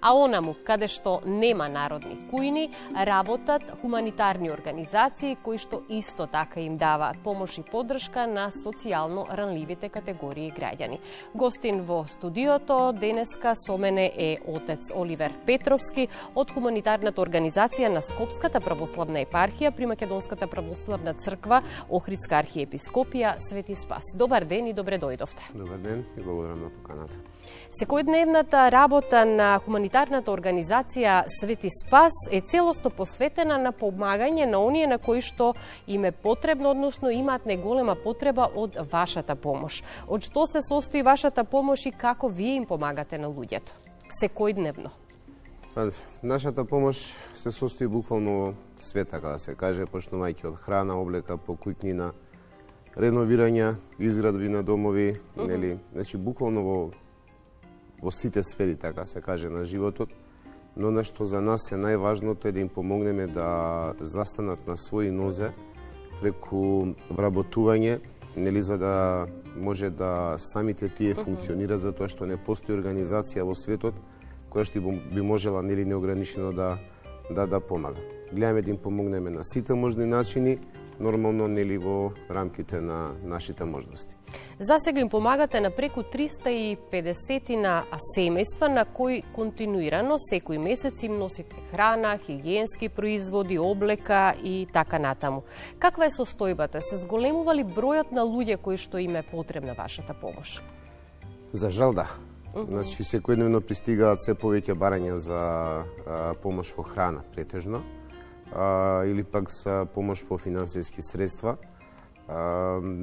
А онаму, каде што нема народни кујни, работат хуманитарни организации кои што исто така им даваат помош и поддршка на социјално ранливите категории граѓани. Гостин во студиото денеска со мене е отец Оливер Петровски од хуманитарната организација на Скопската православна епархија при Македонската православна црква Охридска архиепископија Свети Спас. Добар ден и добре дојдовте. Добар ден и благодарам на поканата. Секојдневната работа на хуманитарната организација Свети Спас е целосно посветена на помагање на оние на кои што им е потребно, односно имаат неголема потреба од вашата помош. Од што се состои вашата помош и како вие им помагате на луѓето? Секојдневно. Нашата помош се состои буквално во све, така да се каже, почнувајќи од храна, облека, покуќнина, реновирање, изградби на домови, нели, значи буквално во сите сфери, така се каже, на животот, но нешто за нас е најважното е да им помогнеме да застанат на своји нозе преку вработување, нели, за да може да самите тие функционираат, затоа што не постои организација во светот која што би можела, нели, неограничено да помага. Гледаме да им помогнеме на сите можни начини, нормално, нели, во рамките на нашите можности. За сега им помагате на преку 350 на семејства на кои континуирано секој месец им носите храна, хигиенски производи, облека и така натаму. Каква е состојбата? Се зголемува ли бројот на луѓе кои што им е потребна вашата помош? За жал да. Значи секојдневно пристигаат се повеќе барања за помош во храна претежно, или пак за помош по финансиски средства.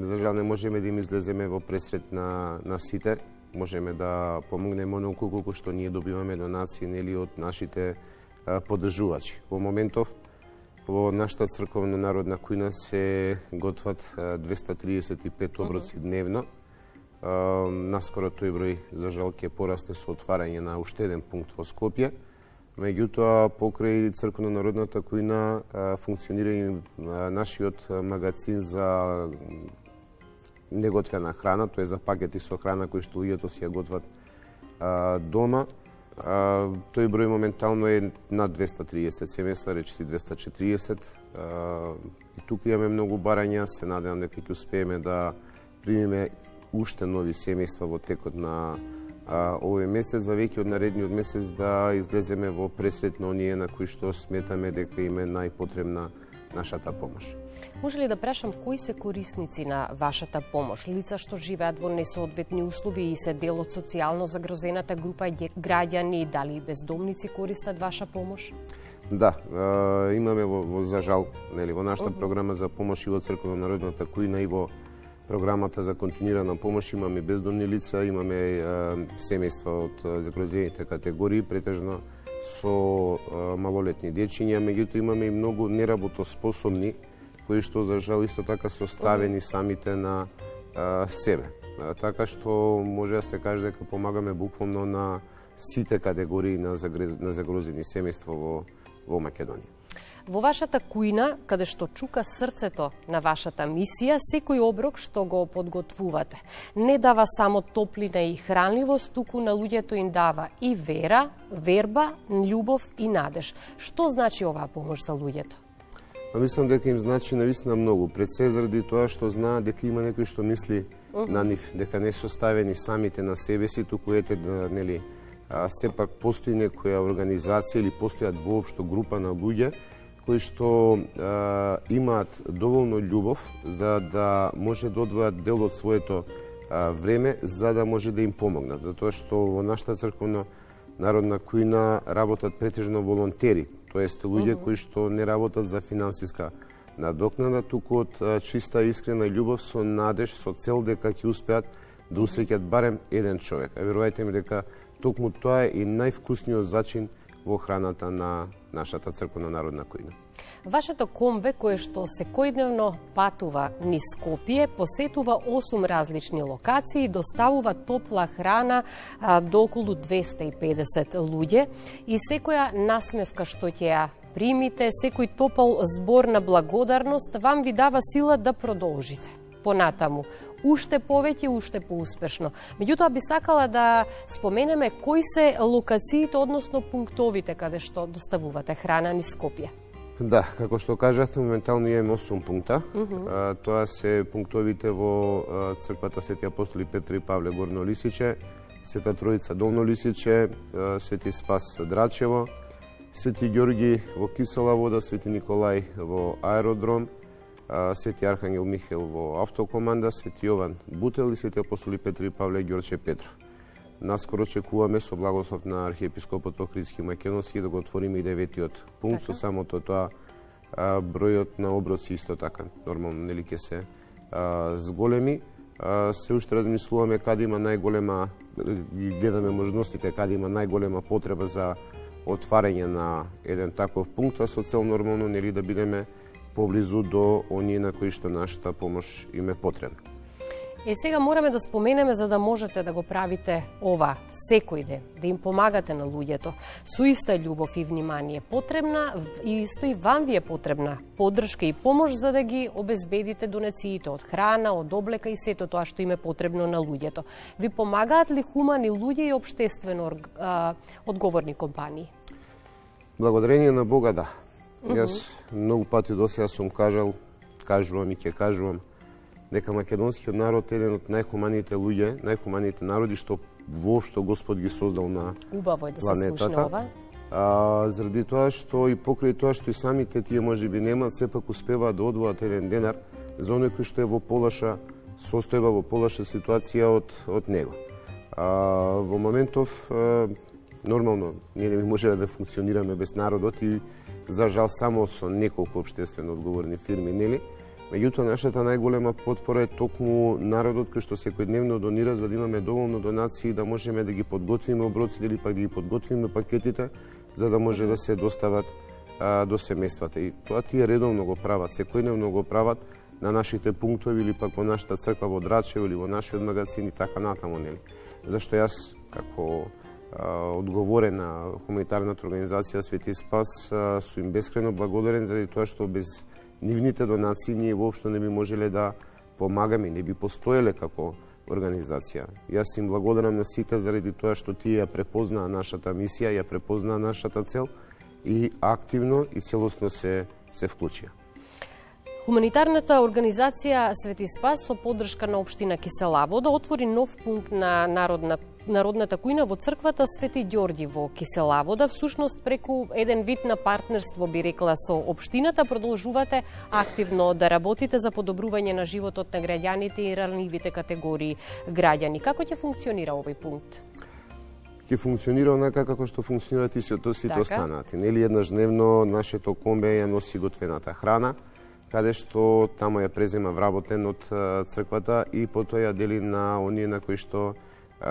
За жал не можеме да им излеземе во пресрет на сите. Можеме да помогнеме онолку колку што ние добиваме донации, нели, од нашите поддржувачи. Во моментов во нашата црковна народна кујна се готват 235 оброци дневно. Наскоро тој број за жал ќе порасте со отварање на уште еден пункт во Скопје. Меѓутоа, покрај црковно-народната кујна функционира и нашиот магазин за неготвена храна, тоа е за пакети со храна кои што луѓето си ја готват дома. Тој број моментално е над 230 семејства, речиси 240. И тука имаме многу барања, се надевам дека ќе успееме да примиме уште нови семејства во текот на овој месец, за веќе од наредниот месец да излеземе во пресрет на оние на кои што сметаме дека им е најпотребна нашата помош. Може ли да прашам кои се корисници на вашата помош? Лица што живеат во несоодветни услови и се дел од социјално загрозената група граѓани, дали бездомници користат ваша помош? Да, имаме за жал, нели, во нашата програма за помош и во црковно-народната кујна и во програмата за континуирана помош имаме бездомни лица, имаме семејства од загрозените категории, претежно со малолетни дечиња, меѓутоа имаме и многу неработоспособни кои што за жал исто така се оставени самите на себе. Така што може да се каже дека помагаме буквално на сите категории на загрозени семејства во Македонија. Во вашата кујна, каде што чука срцето на вашата мисија, секој оброк што го подготвувате не дава само топлина и хранливост, туку на луѓето им дава и вера, верба, љубов и надеж. Што значи оваа помош за луѓето? Мислам дека им значи навистина многу, пред се заради тоа што знаат дека има некој што мисли на нив, дека не се оставени самите на себе си, туку ете, нели, сепак постои некоја организација или постојат воопшто група на луѓе кои што имаат доволно љубов за да може да одвојат дел од своето време за да може да им помогнат. Затоа што во нашата црковна народна кујна работат претежно волонтери, тоест луѓе кои што не работат за финансиска надокнада, туку од чиста искрена љубов со надеж, со цел дека ќе успеат да усреќат барем еден човек. А верувајте ми дека токму тоа е и највкусниот зачин во храната на нашата црковна народна кујна. Вашето комбе, кое што секојдневно патува низ Скопје, посетува 8 различни локации и доставува топла храна до околу 250 луѓе и секоја насмевка што ќе ја примите, секој топол збор на благодарност вам ви дава сила да продолжите понатаму, уште повеќе, уште поуспешно. Меѓутоа би сакала да споменеме кои се локациите, односно пунктовите каде што доставувате храна низ Скопје. Да, како што кажавте, моментално имаме 8 пункта. Тоа се пунктовите во црквата Свети апостоли Петр и Павле Горно Лисиче, Света Троица Долно Лисиче, Свети Спас Драчево, Свети Ѓорги во Кисела вода, Свети Николај во Аеродром, Свети Архангел Михел во Автокоманда, Свети Јован Бутел и Свети апостоли Петр и Павле Ѓорче Петров. Наскоро очекуваме со благослов на архиепископот Охридски Македонски да го отвориме и 9-тиот пункт, со самото тоа бројот на оброци исто така нормално нели ќе се зголеми. Се уште размислуваме каде има најголема, ги гледаме можностите каде има најголема потреба за отварање на еден таков пункт, а со цел нормално нели да бидеме поблизу до оние на кои што нашата помош им е потребна. Сега мораме да споменеме за да можете да го правите ова секој ден, да им помагате на луѓето. Со иста љубов и внимание потребна и исто и вам ви е потребна поддршка и помош за да ги обезбедите донациите од храна, од облека и сето тоа што им е потребно на луѓето. Ви помагаат ли хумани луѓе и општествено одговорни компании? Благодарение на Бога, да. Јас многу пати досега сум кажувам и ќе кажувам дека македонскиот народ е еден од најхуманите луѓе, најхуманите народи што воопшто Господ ги создал на планетата. Заради тоа што и покрај тоа што и самите тие можеби немаат, сепак успеваат да одвоат еден денар за оној кој што е во полоша состојба, во полоша ситуација од него. Во моментов нормално ние не можеме да функционираме без народот и за жал само со неколку општествено одговорни фирми, нели? Меѓутоа, нашата најголема потпора е токму народот кој што секојдневно донира за да имаме доволно донации да можеме да ги подготвиме оброците или пак да ги подготвиме пакетите за да може да се достават до семејствата. И тоа тие редовно го прават, секојдневно го прават на нашите пунктови или пак во нашата црква во Драчево или во нашиот магазин и така натаму, нели? Зашто јас како одговорена хуманитарната организација Свети Спас сум им бескрено благодарен заради тоа што без нивните донации ние воопшто не би можеле да помагаме, не би постоеле како организација. Јас им благодарам на сите заради тоа што тие ја препознаа нашата мисија, ја препознаа нашата цел и активно и целосно се вклучија. Хуманитарната организација Свети Спас со поддршка на општина Кисела вода отвори нов пункт на народната кујна во црквата Свети Ѓорги во Кисела вода. Всушност преку еден вид на партнерство би рекла со општината продолжувате активно да работите за подобрување на животот на граѓаните и ранливите категории граѓани. Како ќе функционира овој пункт? Ќе функционира онака како што функционираат и сите останати. Нели еднаш дневно нашето комбе ја носи готвената храна, каде што тамо ја презема вработен од црквата и потоа ја дели на оние на кои што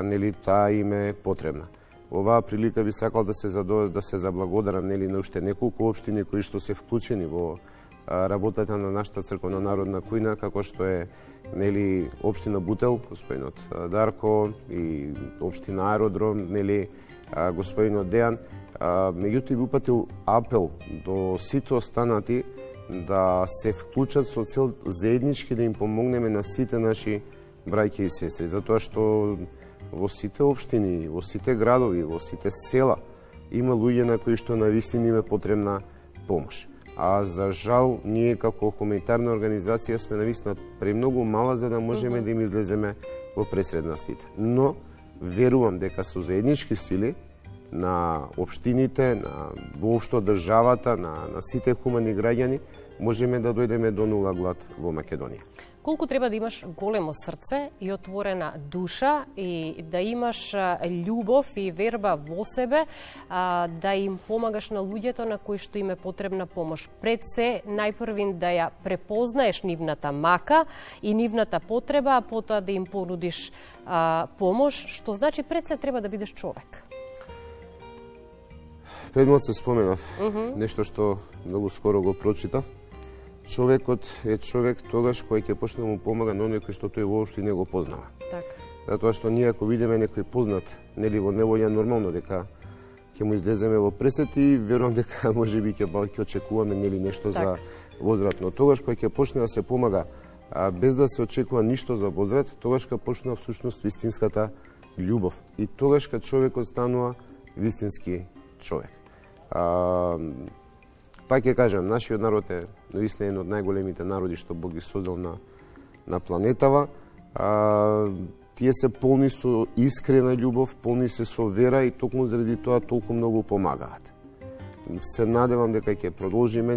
нели таа им е потребна. Оваа прилика би сакал да се заблагодарам нели на уште неколку општини кои што се вклучени во работата на нашата црковна народна кујна, како што е нели општина Бутел, господинот Дарко и општина Аеродром, нели господинот Дејан. Меѓутоа би упатил апел до сите останати да се вклучат со цел заеднички да им помогнеме на сите наши браќа и сестри, затоа што во сите општини, во сите градови, во сите села има луѓе на кои што навистина им е потребна помош. А за жал, ние како хуманитарна организација сме навистина премногу мала за да можеме да им излеземе во пресред сите. Но верувам дека со заеднички сили на општините, на воопшто државата, на сите хумани граѓани, можеме да дојдеме до нула глад во Македонија. Колку треба да имаш големо срце и отворена душа и да имаш љубов и верба во себе, да им помагаш на луѓето на кои што им е потребна помош. Пред се, најпрвин да ја препознаеш нивната мака и нивната потреба, а потоа да им понудиш помош, што значи пред се треба да бидеш човек. Предмот се споменав нешто што многу скоро го прочитав. Човекот е човек тогаш кој ќе почне да му помага на оној кој што тој воопшто не го познава. Така. Затоа што ние ако видиме некој познат, нели во неволја, нормално дека ќе му излеземе во пресет и верувам дека можеби ќе очекуваме нели нешто за возврат. Но тогаш кој ќе почне да се помага без да се очекува ништо за возврат, тогаш кога почнува всушност вистинската љубов. И тогаш кога човекот станува вистински човек. Пак ќе кажам, нашиот народ е наистина еден од најголемите народи што Бог ги создал на планетава. Тие се полни со искрена љубов, полни се со вера и токму заради тоа толку многу помагаат. Се надевам дека ќе продолжиме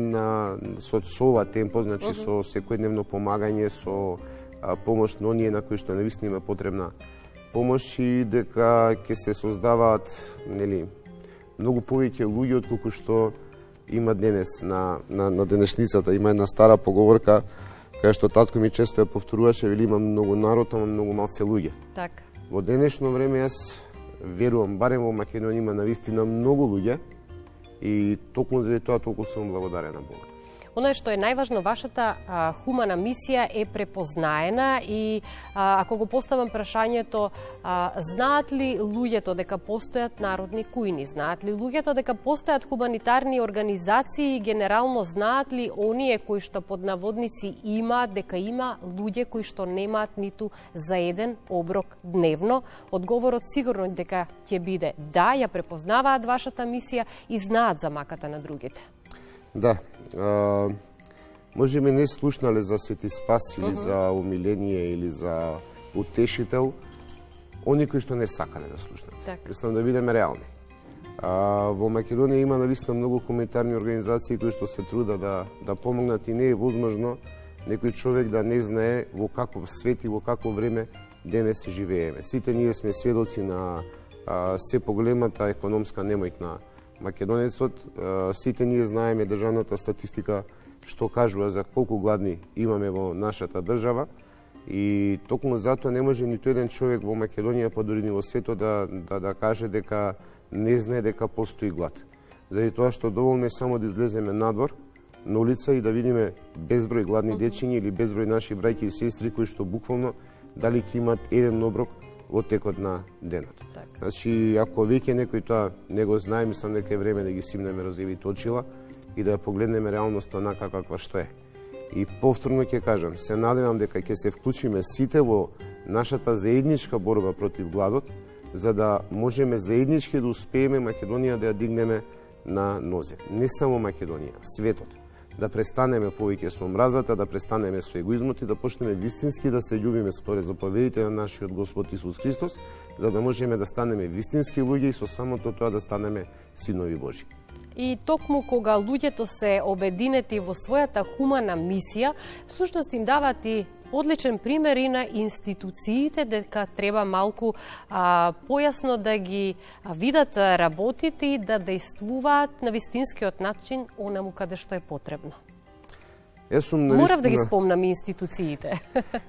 со ова темпо, значи со секојдневно помагање, со помош на оние на кои што навистина има потребна помош и дека ќе се создаваат многу повеќе луѓе отколку што има денес на денешницата. Има една стара поговорка кај што татко ми често ја повторуваше, вели има многу народ, ама многу малце луѓе. Така. Во денешно време јас верувам, барем во Македонија има навистина многу луѓе и токму заради тоа толку сум благодарен на Бога. Оно што е најважно, вашата хумана мисија е препознаена и ако го поставам прашањето, знаат ли луѓето дека постојат народни кујни? Знаат ли луѓето дека постојат хуманитарни организации и генерално знаат ли оние кои што под наводници имаат дека има луѓе кои што немаат ниту за еден оброк дневно? Одговорот сигурно дека ќе биде да, ја препознаваат вашата мисија и знаат за маката на другите. Да, може би не слушнале за Свети Спас или за умиление или за утешител, они кои што не сакале да слушнат. Мислам да бидеме реални. Во Македонија има навистина многу хуманитарни организации кои што се трудат да помогнат и не е возможно некој човек да не знае во каков свет и во какво време денес живееме. Сите ние сме сведоци на се поголемата економска немоќ на македонецот. Сите ние знаеме државната статистика што кажува за колку гладни имаме во нашата држава и токму затоа не може ниту еден човек во Македонија, па дури ни во светот да каже дека не знае дека постои глад. Заради тоа што доволно е само да излеземе надвор на улица и да видиме безброј гладни дечиња или безброј наши браќи и сестри кои што буквално дали ќе имат еден оброк во текот на денот. Значи, ако веќе некој тоа не го знае, мислам дека е време да ги симнеме розовите очила и да погледнеме реалноста онака каква што е. И повторно ќе кажам, се надевам дека ќе се вклучиме сите во нашата заедничка борба против гладот, за да можеме заеднички да успееме Македонија да ја дигнеме на нозе. Не само Македонија, светот. Да престанеме повеќе со омразата, да престанеме со егоизмот и да почнеме вистински да се љубиме според заповедите на нашиот Господ Исус Христос, за да можеме да станеме вистински луѓе и со самото тоа да станеме синови Божи. И токму кога луѓето се обединети во својата хумана мисија, всушност им дават и одличен пример и на институциите дека треба малку појасно да ги видат работите и да действуваат на вистинскиот начин онаму каде што е потребно. Морав да ги спомнам институциите.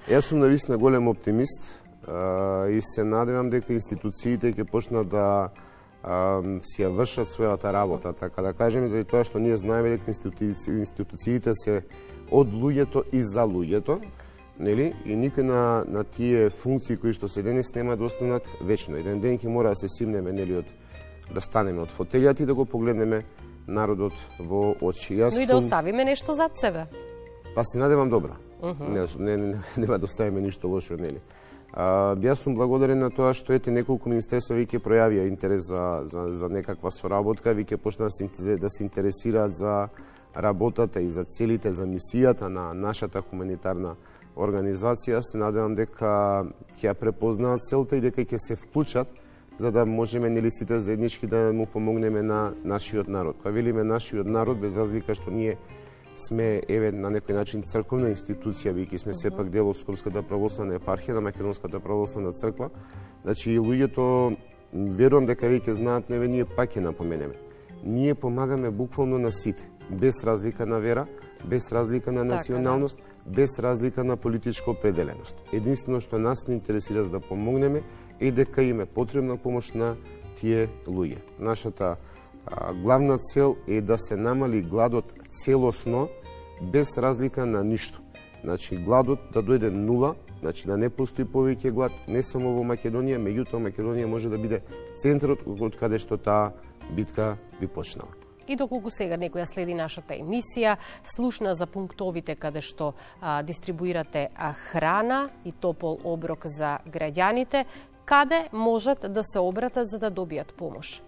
Јас сум навистина голем оптимист и се надевам дека институциите ќе почнат да си ја вршат својата работа, така да кажеме, заради тоа што ние знаеме дека институциите се од луѓето и за луѓето, нели? И никој на тие функции кои што се денес нема да останат вечно. Еден ден ќе мора да се симнеме, нели, да станеме од фотелјата и да го погледнеме народот во очи. Но и да оставиме нешто зад себе. Па се надевам добро. Нема да оставиме ништо лошо, нели? Јас сум благодарен на тоа што неколку министерства веќе пројавија интерес за некаква соработка, веќе почна да се интересираат за работата и за целите, за мисијата на нашата хуманитарна организација. Се надевам дека ќе ја препознаат целта и дека ќе се вклучат за да можеме нели сите заеднички да му помогнеме на нашиот народ. Кога велиме нашиот народ, без разлика што ние сме на некој начин црковна институција, бидејќи сме сепак дел од Скопската православна епархија на Македонската православна црква. Значи и луѓето верувам дека веќе знаат, но ние пак ќе напоменеме. Ние помагаме буквално на сите, без разлика на вера, без разлика на националност, без разлика на политичка определеност. Единствено што нас не интересира за да помогнеме е дека им е потребна помош на тие луѓе. Нашата главна цел е да се намали гладот целосно, без разлика на ништо. Значи, гладот да дојде нула, значи да не постои повеќе глад, не само во Македонија, меѓутоа Македонија може да биде центарот од каде што таа битка би почнала. И доколку сега некоја следи нашата емисија, слушна за пунктовите каде што дистрибуирате храна и топол оброк за граѓаните, каде можат да се обратат за да добијат помош?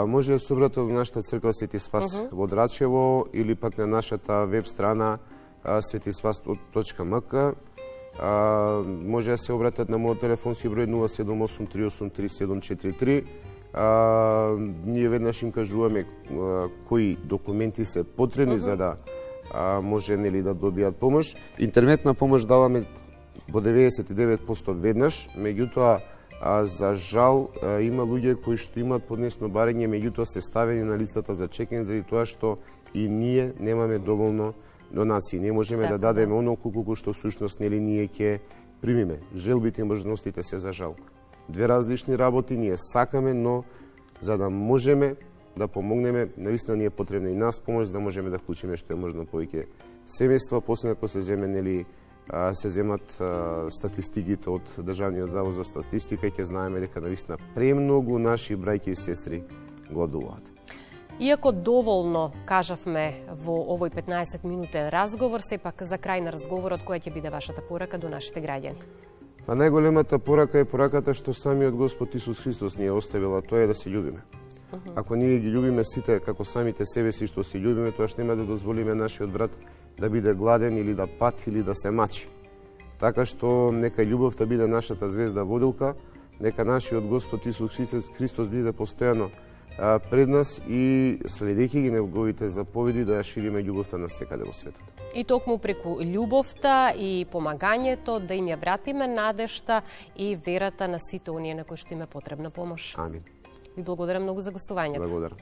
Може да се обратат во нашата црква Свети Спас во Драчево или пак на нашата веб страна svetиспас.мк. Може да се обратат на мојот телефонски број 078383743. Ние веднаш им кажуваме кои документи се потребни за да може да добијат помош. Интернетна помош даваме во 99% веднаш, меѓутоа за жал има луѓе кои што имаат поднесено барање, меѓутоа се ставени на листата за чекање заради тоа што и ние немаме доволно донации. Не можеме да дадеме онолку колку што всушност ние ќе примиме. Желбите и можностите се за жал. Две различни работи ние сакаме, но за да можеме да помогнеме, навистина ни е потребна и нас помош за да можеме да вклучиме што е можно повеќе семејства, после ако се земат статистиките од Државниот завод за статистика, ќе знаеме дека навистина премногу наши браќи и сестри го одуваат. Иако доволно кажавме во овој 15-минутен разговор, сепак за крај на разговорот, која ќе биде вашата порака до нашите граѓани? Па најголемата порака е пораката што самиот Господ Исус Христос ни е оставила, тоа е да се љубиме. Ако ние ги љубиме сите како самите себе си што се љубиме, тоа што нема да дозволиме нашиот брат да биде гладен или да пати или да се мачи. Така што нека љубовта биде нашата звезда водилка, нека нашиот Господ Исус Христос биде постојано пред нас и следејќи ги неговите заповеди да ја шириме љубовта на секаде во светот. И токму преку љубовта и помагањето да им ја вратиме надежта и верата на сите оние на кои што им е потребна помош. Амин. Ви благодарам многу за гостувањето. Благодарам.